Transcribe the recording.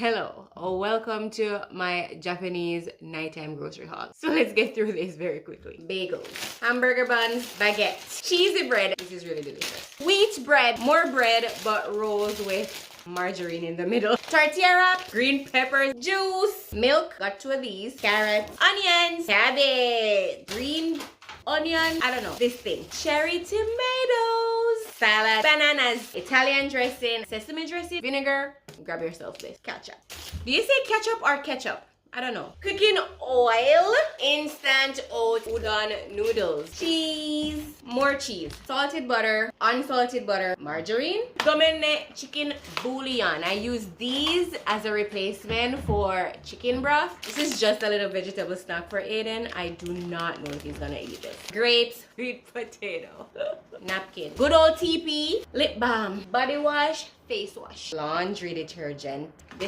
Hello, welcome to my Japanese nighttime grocery haul. So let's get through this very quickly. Bagels, hamburger buns, baguettes, cheesy bread. This is really delicious. Wheat bread, more bread, but rolls with margarine in the middle. Tortilla wrap, green peppers, juice, milk, got two of these, carrots, onions, cabbage, green onion, I don't know, this thing, cherry tomatoes, salad, bananas, Italian dressing, sesame dressing, vinegar. Grab yourself this ketchup. Do you say ketchup or ketchup? I don't know. Cooking oil, instant oat udon noodles, cheese, more cheese, salted butter, unsalted butter, margarine, domene chicken bouillon. I use these as a replacement for chicken broth. This is just a little vegetable snack for Aiden. I do not know if he's gonna eat this. Grapes, sweet potato, napkin, good old TP, lip balm, body wash, face wash, laundry detergent.